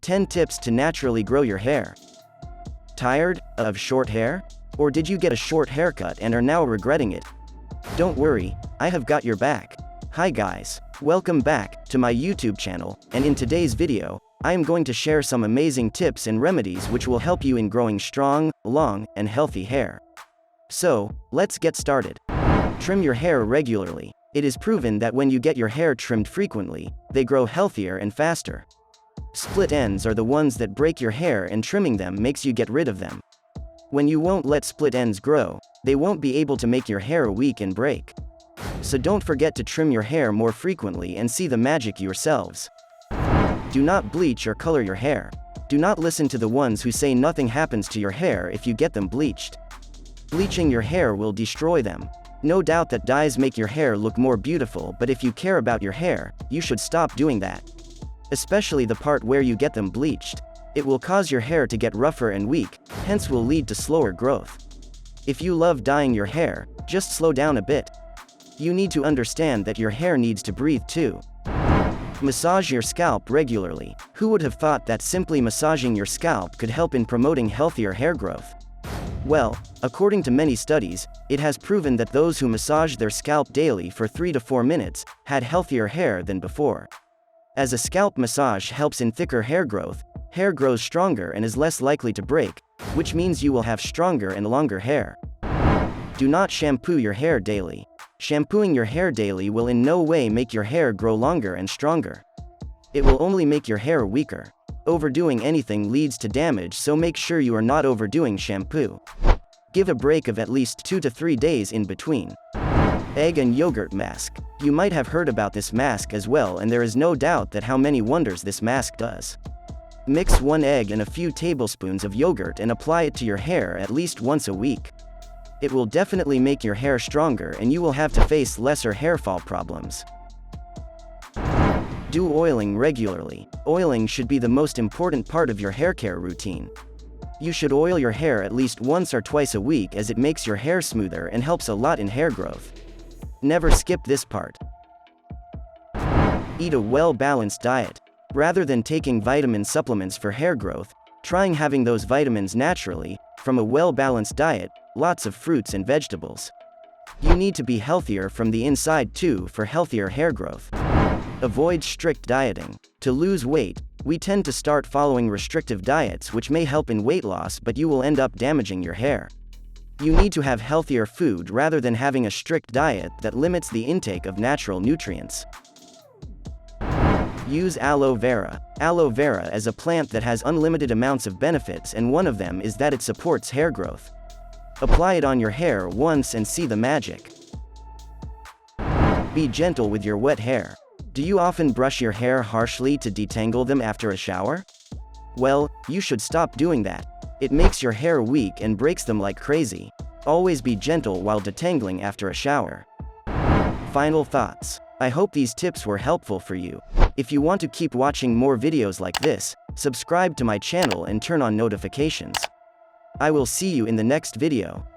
10 tips to naturally grow your hair. Tired of short hair? Or did you get a short haircut and are now regretting it? Don't worry, I have got your back. Hi guys, welcome back to my YouTube channel, and in today's video, I am going to share some amazing tips and remedies which will help you in growing strong, long, and healthy hair. So, let's get started. Trim your hair regularly. It is proven that when you get your hair trimmed frequently, they grow healthier and faster. Split ends are the ones that break your hair, and trimming them makes you get rid of them. When you won't let split ends grow, they won't be able to make your hair weak and break. So don't forget to trim your hair more frequently and see the magic yourselves. Do not bleach or color your hair. Do not listen to the ones who say nothing happens to your hair if you get them bleached. Bleaching your hair will destroy them. No doubt that dyes make your hair look more beautiful, but if you care about your hair, you should stop doing that. Especially the part where you get them bleached. It will cause your hair to get rougher and weak, hence will lead to slower growth. If you love dyeing your hair, just slow down a bit. You need to understand that your hair needs to breathe too. Massage your scalp regularly. Who would have thought that simply massaging your scalp could help in promoting healthier hair growth? Well, according to many studies, it has proven that those who massaged their scalp daily for 3 to 4 minutes had healthier hair than before. As a scalp massage helps in thicker hair growth, hair grows stronger and is less likely to break, which means you will have stronger and longer hair. Do not shampoo your hair daily. Shampooing your hair daily will in no way make your hair grow longer and stronger. It will only make your hair weaker. Overdoing anything leads to damage, so make sure you are not overdoing shampoo. Give a break of at least 2 to 3 days in between. Egg and yogurt mask. You might have heard about this mask as well, and there is no doubt that how many wonders this mask does. Mix 1 egg and a few tablespoons of yogurt and apply it to your hair at least once a week. It will definitely make your hair stronger and you will have to face lesser hair fall problems. Do oiling regularly. Oiling should be the most important part of your hair care routine. You should oil your hair at least once or twice a week, as it makes your hair smoother and helps a lot in hair growth. Never skip this part. Eat a well-balanced diet. Rather than taking vitamin supplements for hair growth, trying having those vitamins naturally, from a well-balanced diet, lots of fruits and vegetables. You need to be healthier from the inside too for healthier hair growth. Avoid strict dieting. To lose weight, we tend to start following restrictive diets which may help in weight loss, but you will end up damaging your hair. You need to have healthier food rather than having a strict diet that limits the intake of natural nutrients. Use aloe vera. Aloe vera is a plant that has unlimited amounts of benefits, and one of them is that it supports hair growth. Apply it on your hair once and see the magic. Be gentle with your wet hair. Do you often brush your hair harshly to detangle them after a shower? Well, you should stop doing that. It makes your hair weak and breaks them like crazy. Always be gentle while detangling after a shower. Final thoughts. I hope these tips were helpful for you. If you want to keep watching more videos like this, subscribe to my channel and turn on notifications. I will see you in the next video.